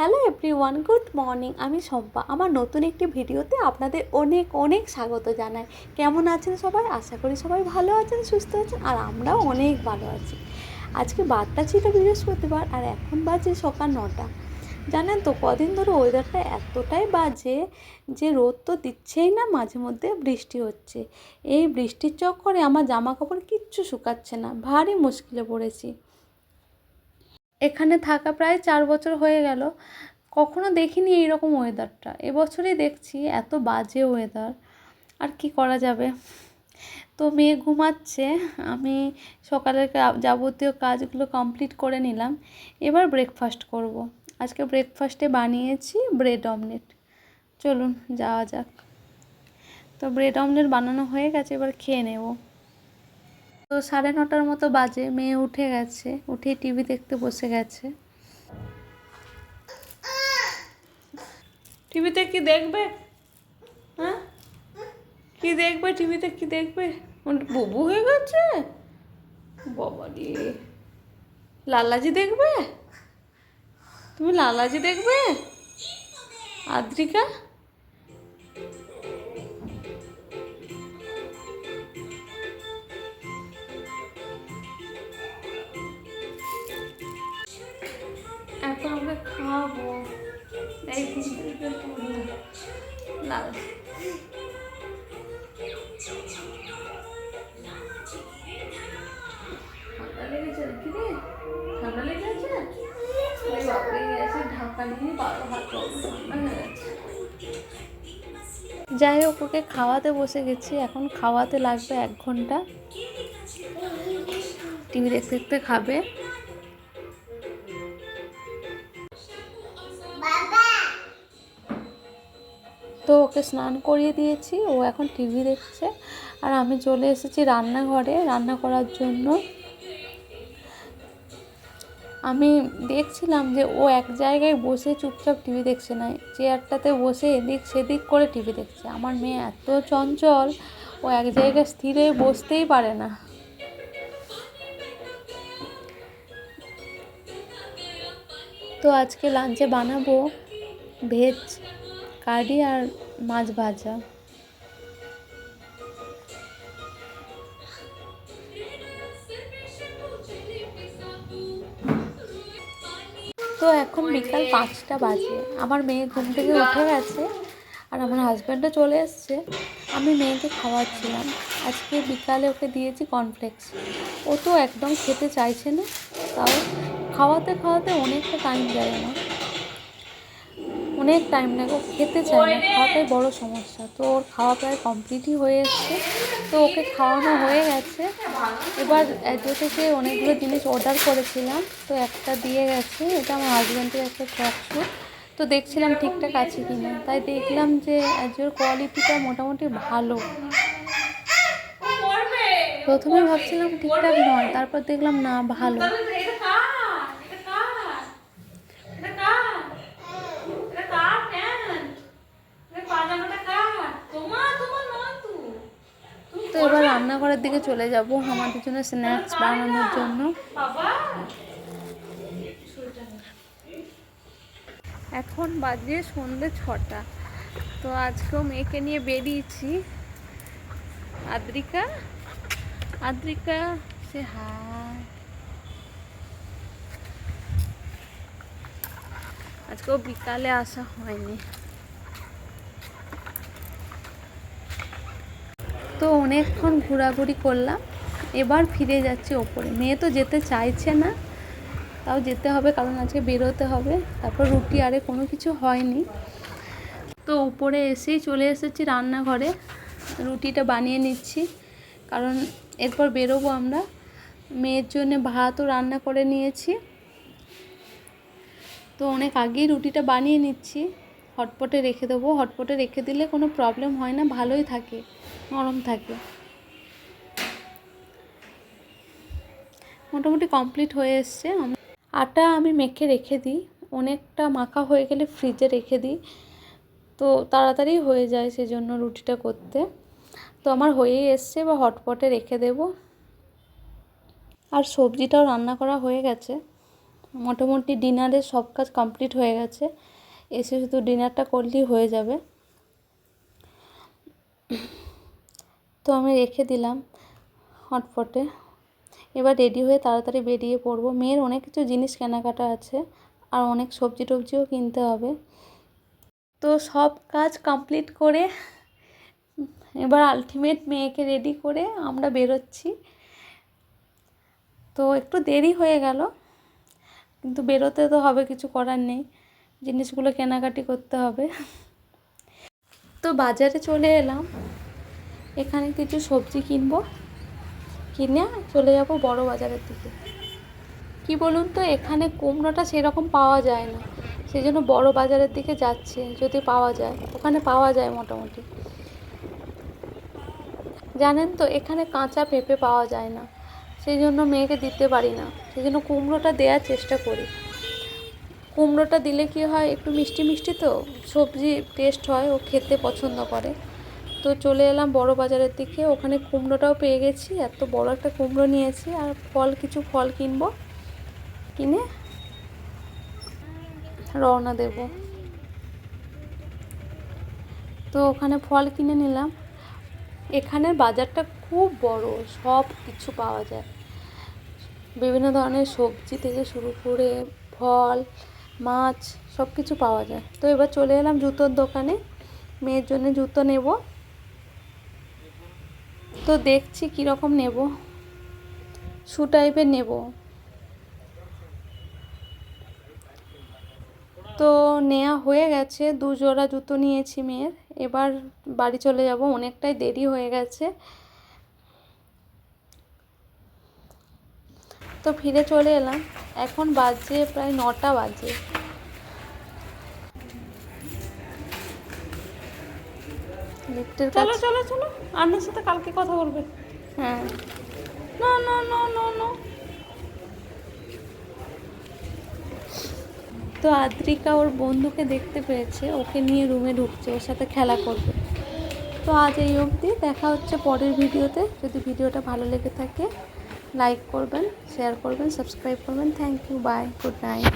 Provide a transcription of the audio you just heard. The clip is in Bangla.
Hello everyone, good morning. আমি শম্পা। আমার নতুন একটি ভিডিওতে আপনাদের অনেক অনেক স্বাগত জানাই। কেমন আছেন সবাই? আশা করি সবাই ভালো আছেন, সুস্থ আছেন, আর আমরাও অনেক ভালো আছি। আজকে বারটা ছিল বৃহস্পতিবার, আর এখন বাজে সকাল 9টা। জানেন তো, কদিন ধরে ওয়েদারটা এতটাই বাজে যে রোদ তো দিচ্ছেই না, মাঝে মধ্যে বৃষ্টি হচ্ছে। এই বৃষ্টির চক্করে আমার জামা কাপড় কিচ্ছু শুকাচ্ছে না, ভারী মুশকিলে পড়েছি। এখানে থাকা প্রায় 4 বছর হয়ে গেল, কখনো দেখিনি এইরকম ওয়েদারটা। এবছরই দেখছি এত বাজে ওয়েদার। আর কি করা যাবে। তো মেয়ে ঘুমাচ্ছে, আমি সকালের যাবতীয় কাজগুলো কমপ্লিট করে নিলাম। এবার ব্রেকফাস্ট করব। আজকে ব্রেকফাস্টে বানিয়েছি ব্রেড অমলেট। চলুন যাওয়া যাক। তো ব্রেড অমলেট বানানো হয়ে গেছে, এবার খেয়ে নেব। তো 9:30 মতো বাজে, মেয়ে উঠে গেছে, উঠে টিভি দেখতে বসে গেছে। টিভিতে কি দেখবে? হ্যাঁ, কি দেখবে টিভিতে? কি দেখবে? বুবু হয়ে গেছে বাবা রে। লালাজি দেখবে? তুমি লালাজি দেখবে? আদ্রিকা, এখন আমরা খাবো। এই লালা ঠান্ডা লেগেছে নাকি রে? ঠান্ডা লেগেছে? বাপরে, এসে ঢাকা নিয়ে বারো হাত ঠান্ডা হয়ে গেছে। যাই হোক, ওকে খাওয়াতে বসে গেছি। এখন খাওয়াতে লাগবে 1 ঘন্টা। টিভি দেখতে দেখতে খাবে। তো ওকে স্নান করিয়ে দিয়েছি, ও এখন টিভি দেখছে। আর আমি চলে এসেছি রান্নাঘরে রান্না করার জন্য। আমি দেখছিলাম যে ও এক জায়গায় বসে চুপচাপ টিভি দেখছে না, চেয়ারটাতে বসে এদিক সেদিক করে টিভি দেখছে। আমার মেয়ে এত চঞ্চল, ও এক জায়গায় স্থির হয়ে বসতেই পারে না। তো আজকে লাঞ্চে বানাবো ভেজ কারি আর মাছ ভাজা। তো এখন বিকাল 5টা বাজে, আমার মেয়ে ঘুম থেকে উঠে গেছে আর আমার হাজব্যান্ডও চলে এসছে। আমি মেয়েকে খাওয়াচ্ছিলাম। আজকে বিকালে ওকে দিয়েছি কর্নফ্লেক্স। ও তো একদম খেতে চাইছে না, তাও খাওয়াতে খাওয়াতে অনেকটা টাইম যায় না, অনেক টাইম লাগে। ও খেতে চায় না, খাওয়াটাই বড় সমস্যা। তো ওর খাওয়া প্রায় কমপ্লিটই হয়ে এসছে। তো ওকে খাওয়ানো হয়ে গেছে। এবার অ্যাজো থেকে অনেকগুলো জিনিস অর্ডার করেছিলাম, তো একটা দিয়ে গেছে। এটা আমার হাজব্যান্ডের একটা ট্র্যাকস্যুট। তো দেখছিলাম ঠিকঠাক আছে কি না, তাই দেখলাম যে অ্যাজোর কোয়ালিটিটা মোটামুটি ভালো। প্রথমে ভাবছিলাম ঠিকঠাক নয়, তারপর দেখলাম না, ভালো। তো এবার রান্নাঘরের দিকে চলে যাব আমাদের জন্য স্ন্যাক্স বানানোর জন্য। এখন বাজে সন্ধ্যে 6টা। তো আজকেও মেয়েকে নিয়ে বেরিয়েছি। আদ্রিকা, আদ্রিকা সে হাই। আজকেও বিকালে আসা হয়নি। তো অনেকক্ষণ ঘোরাঘুরি করলাম, এবার ফিরে যাচ্ছি ওপরে। মেয়ে তো যেতে চাইছে না, তাও যেতে হবে, কারণ আজকে বেরোতে হবে। তারপর রুটি আরে কোনো কিছু হয়নি। তো উপরে এসেই চলে এসেছি রান্নাঘরে, রুটিটা বানিয়ে নিচ্ছি, কারণ এরপর বেরোবো আমরা। মেয়ের জন্য ভাতও রান্না করে নিয়েছি। তো অনেক আগেই রুটিটা বানিয়ে নিচ্ছি, হটপটে রেখে দেবো। হটপটে রেখে দিলে কোনো প্রবলেম হয় না, ভালোই থাকে, নরম থাকে। মোটামুটি কমপ্লিট হয়ে এসছে। আটা আমি মেখে রেখে দিই, অনেকটা মাখা হয়ে গেলে ফ্রিজে রেখে দিই, তো তাড়াতাড়ি হয়ে যায় সেজন্য রুটিটা করতে। তো আমার হয়েই এসছে, বা হটপটে রেখে দেব। আর সবজিটাও রান্না করা হয়ে গেছে। মোটামুটি ডিনারের সব কাজ কমপ্লিট হয়ে গেছে, এসে শুধু ডিনারটা করলেই হয়ে যাবে। তো আমি রেখে দিলাম হটপটে। এবার রেডি হয়ে তাড়াতাড়ি বেরিয়ে পড়বো। মেয়ের অনেক কিছু জিনিস কেনাকাটা আছে, আর অনেক সবজি টবজিও কিনতে হবে। তো সব কাজ কমপ্লিট করে এবার আলটিমেট মেয়েকে রেডি করে আমরা বেরোচ্ছি। তো একটু দেরি হয়ে গেল, কিন্তু বেরোতে তো হবে, কিছু করার নেই, জিনিসগুলো কেনাকাটি করতে হবে। তো বাজারে চলে এলাম, এখানে কিছু সবজি কিনবো, কিনে চলে যাব বড় বাজারের দিকে। কি বলুন তো, এখানে কুমড়োটা সেরকম পাওয়া যায় না, সেই জন্য বড় বাজারের দিকে যাচ্ছি, যদি পাওয়া যায়। ওখানে পাওয়া যায় মোটামুটি। জানেন তো, এখানে কাঁচা পেঁপে পাওয়া যায় না, সেই জন্য মেয়েকে দিতে পারি না, সেই জন্য কুমড়োটা দেওয়ার চেষ্টা করি। কুমড়োটা দিলে কি হয়, একটু মিষ্টি মিষ্টি তো সবজি টেস্ট হয়, ও খেতে পছন্দ করে। তো চলে এলাম বড় বাজারের দিকে, ওখানে কুমড়োটাও পেয়ে গেছি, এত বড় একটা কুমড়ো নিয়েছি। আর কিছু ফল কিনবো, কিনে রওনা দেব। তো ওখানে ফল কিনে নিলাম। এখানের বাজারটা খুব বড়, সব কিছু পাওয়া যায়, বিভিন্ন ধরনের সবজি থেকে শুরু করে ফল, মাছ, সব কিছু পাওয়া যায়। তো এবার চলে এলাম জুতোর দোকানে, মেয়ের জন্য জুতো নেব। তো দেখছি কীরকম নেব, শু টাইপের নেব। তো নেওয়া হয়ে গেছে, 2 জোড়া জুতো নিয়েছি মেয়ের। এবার বাড়ি চলে যাব, অনেকটাই দেরি হয়ে গেছে। তো ফিরে চলে এলাম, এখন বাজে প্রায় 9টা বাজে। লিফটের কাছে চলো চলো চলো, আপনার সাথে কালকে কথা বলবে। হ্যাঁ, না না না না না। তো আদ্রিকা ওর বন্ধুকে দেখতে পেয়েছে, ওকে নিয়ে রুমে ঢুকছে, ওর সাথে খেলা করবে। তো আজ এই অবধি, দেখা হচ্ছে পরের ভিডিওতে। যদি ভিডিওটা ভালো লেগে থাকে লাইক করবেন, শেয়ার করবেন, সাবস্ক্রাইব করবেন। Thank you, bye, good night.